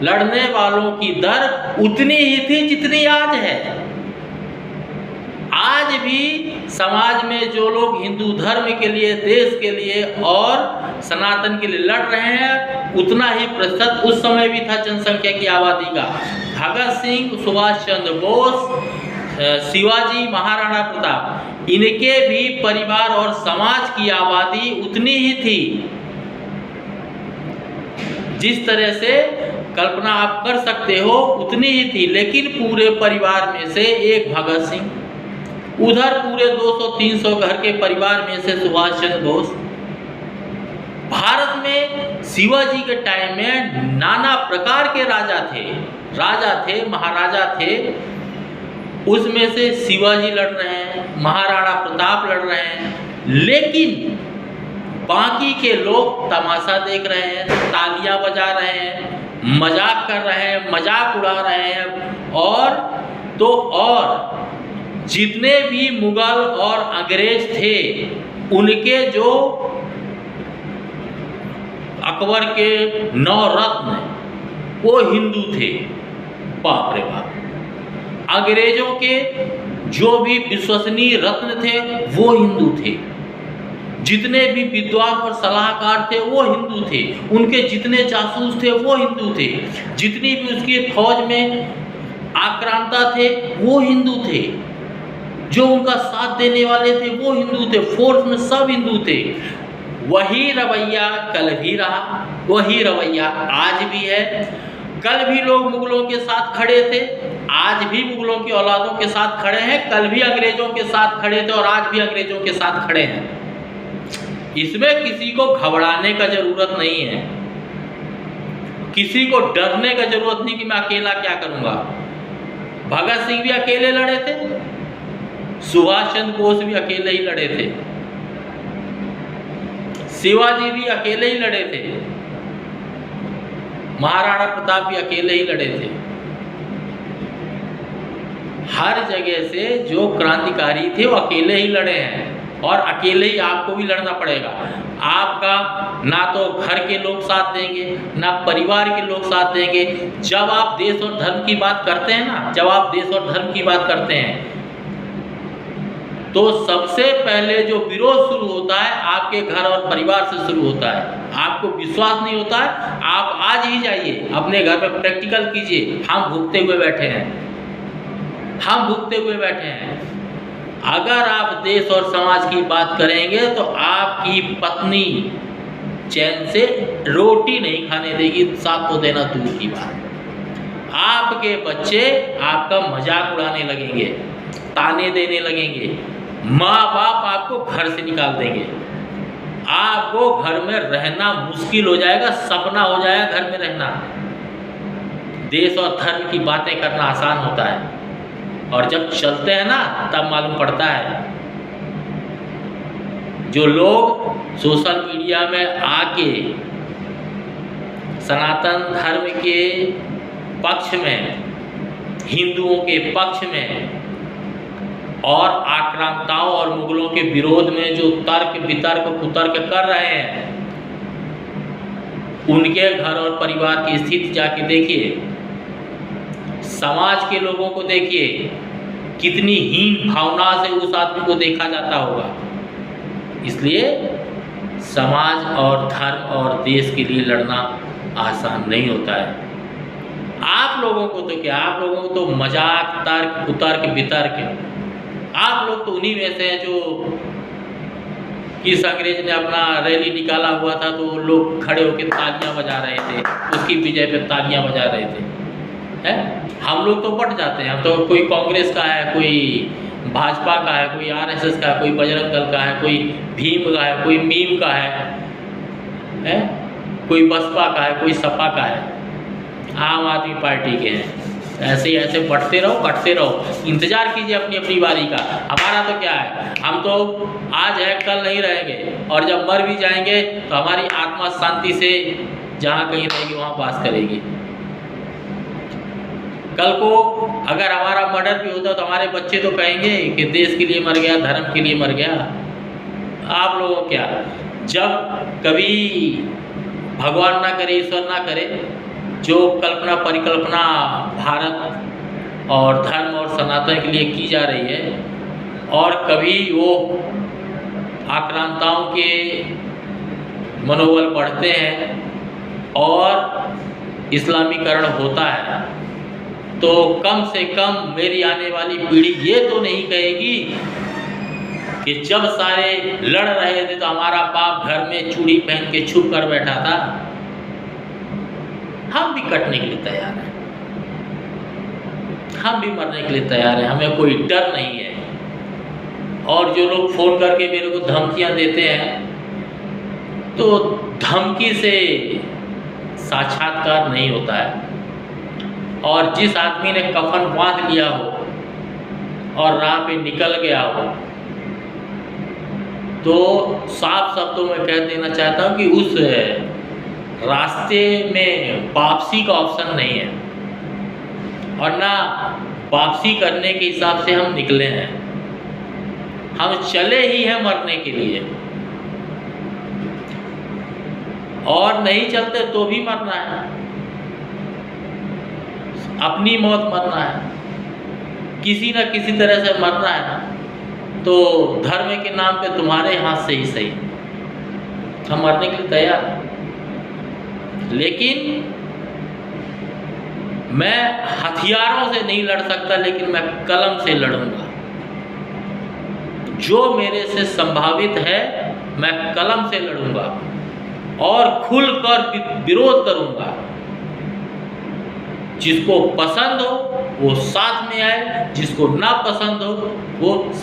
लड़ने वालों की दर उतनी ही थी जितनी आज है। आज भी समाज में जो लोग हिंदू धर्म के लिए, देश के लिए और सनातन के लिए लड़ रहे हैं, उतना ही प्रतिशत उस समय भी था जनसंख्या की आबादी का। भगत सिंह, सुभाष चंद्र बोस, शिवाजी, महाराणा प्रताप, इनके भी परिवार और समाज की आबादी उतनी ही थी। जिस तरह से कल्पना आप कर सकते हो उतनी ही थी, लेकिन पूरे परिवार में से एक भगत सिंह, उधर पूरे 200-300 घर के परिवार में से सुभाष चंद्र बोस। भारत में शिवाजी के टाइम में नाना प्रकार के राजा थे, महाराजा थे। उसमें से शिवाजी लड़ रहे हैं, महाराणा प्रताप लड़ रहे हैं, लेकिन बाकी के लोग तमाशा देख रहे हैं, तालियां बजा रहे हैं, मजाक कर रहे हैं, मजाक उड़ा रहे हैं। और जितने भी मुगल और अंग्रेज थे, उनके जो अकबर के 9 रत्न वो हिंदू थे। बाप रे बाप। अंग्रेजों के जो भी विश्वसनीय रत्न थे वो हिंदू थे। जितने भी विद्वान और सलाहकार थे वो हिंदू थे। उनके जितने जासूस थे वो हिंदू थे। जितनी भी उसकी फौज में आक्रांता थे वो हिंदू थे। जो उनका साथ देने वाले थे वो हिंदू थे। फोर्स में सब हिंदू थे। वही रवैया कल भी रहा, वही रवैया आज भी है। कल भी लोग मुगलों के साथ खड़े थे, आज भी मुगलों की औलादों के साथ खड़े हैं। कल भी अंग्रेजों के साथ खड़े थे और आज भी अंग्रेजों के साथ खड़े हैं। इसमें किसी को घबराने का जरूरत नहीं है, किसी को डरने का जरूरत नहीं कि मैं अकेला क्या करूंगा। भगत सिंह भी अकेले लड़े थे, सुभाष चंद्र बोस भी अकेले ही लड़े थे, शिवाजी भी अकेले ही लड़े थे, महाराणा प्रताप भी अकेले ही लड़े थे। हर जगह से जो क्रांतिकारी थे वो अकेले ही लड़े हैं और अकेले ही आपको भी लड़ना पड़ेगा। आपका ना तो घर के लोग साथ देंगे, ना परिवार के लोग साथ देंगे। जब आप देश और धर्म की बात करते हैं ना, जब आप देश और धर्म की बात करते हैं तो सबसे पहले जो विरोध शुरू होता है आपके घर और परिवार से शुरू होता है। आपको विश्वास नहीं होता है, आप आज ही जाइए अपने घर में प्रैक्टिकल कीजिए। हम भुगते हुए बैठे हैं, हम भुगते हुए बैठे हैं। अगर आप देश और समाज की बात करेंगे तो आपकी पत्नी चैन से रोटी नहीं खाने देगी, साथ तो देना दूर की बात। आपके बच्चे आपका मजाक उड़ाने लगेंगे, ताने देने लगेंगे, माँ बाप आपको घर से निकाल देंगे, आपको घर में रहना मुश्किल हो जाएगा, सपना हो जाएगा घर में रहना। देश और धर्म की बातें करना आसान होता है और जब चलते हैं ना तब मालूम पड़ता है। जो लोग सोशल मीडिया में आके सनातन धर्म के पक्ष में, हिंदुओं के पक्ष में और आक्रांताओं और मुगलों के विरोध में जो तर्क वितर्क कुतर्क कर रहे हैं, उनके घर और परिवार की स्थिति जाके देखिए, समाज के लोगों को देखिए, कितनी हीन भावना से उस आदमी को देखा जाता होगा। इसलिए समाज और धर्म और देश के लिए लड़ना आसान नहीं होता है। आप लोगों को तो क्या, आप लोगों को तो मजाक, तर्क कुतर्क वितर्क, आप लोग तो उन्हीं में से हैं जो किस अंग्रेज ने अपना रैली निकाला हुआ था तो लोग खड़े होकर तालियां बजा रहे थे, उसकी विजय पे तालियां बजा रहे थे। है हम लोग तो बट जाते हैं। हम तो कोई कांग्रेस का है, कोई भाजपा का है, कोई आरएसएस का है, कोई बजरंग दल का है, कोई भीम का है, कोई मीम का है, कोई बसपा का है, कोई सपा का है, आम आदमी पार्टी के हैं। ऐसे ही ऐसे बढ़ते रहो, कटते रहो, इंतजार कीजिए अपनी अपनी बारी का। हमारा तो क्या है, हम तो आज है कल नहीं रहेंगे और जब मर भी जाएंगे तो हमारी आत्मा शांति से जहाँ कहीं रहेगी वहाँ वास करेगी। कल को अगर हमारा मर्डर भी होता तो हमारे बच्चे तो कहेंगे कि देश के लिए मर गया, धर्म के लिए मर गया। आप लोगों क्या, जब कभी भगवान ना करे, ईश्वर ना करे, जो कल्पना परिकल्पना भारत और धर्म और सनातन के लिए की जा रही है, और कभी वो आक्रांताओं के मनोबल बढ़ते हैं और इस्लामीकरण होता है, तो कम से कम मेरी आने वाली पीढ़ी ये तो नहीं कहेगी कि जब सारे लड़ रहे थे तो हमारा बाप घर में चूड़ी पहन के छुप कर बैठा था। हम भी कटने के लिए तैयार हैं, हम भी मरने के लिए तैयार हैं, हमें कोई डर नहीं है। और जो लोग फ़ोन करके मेरे को धमकियां देते हैं, तो धमकी से साक्षात्कार नहीं होता है। और जिस आदमी ने कफन बांध लिया हो और राह पे निकल गया हो, तो साफ शब्दों में कह देना चाहता हूँ कि उस रास्ते में वापसी का ऑप्शन नहीं है, और ना वापसी करने के हिसाब से हम निकले हैं। हम चले ही हैं मरने के लिए, और नहीं चलते तो भी मरना है, अपनी मौत मरना है, किसी न किसी तरह से मरना है। तो धर्म के नाम पे तुम्हारे हाथ से ही सही, हम मरने के लिए तैयार हैं। लेकिन मैं हथियारों से नहीं लड़ सकता, लेकिन मैं कलम से लड़ूंगा। जो मेरे से संभावित है मैं कलम से लड़ूंगा और खुलकर विरोध करूंगा। जिसको पसंद हो वो साथ में आए, जिसको ना पसंद हो वो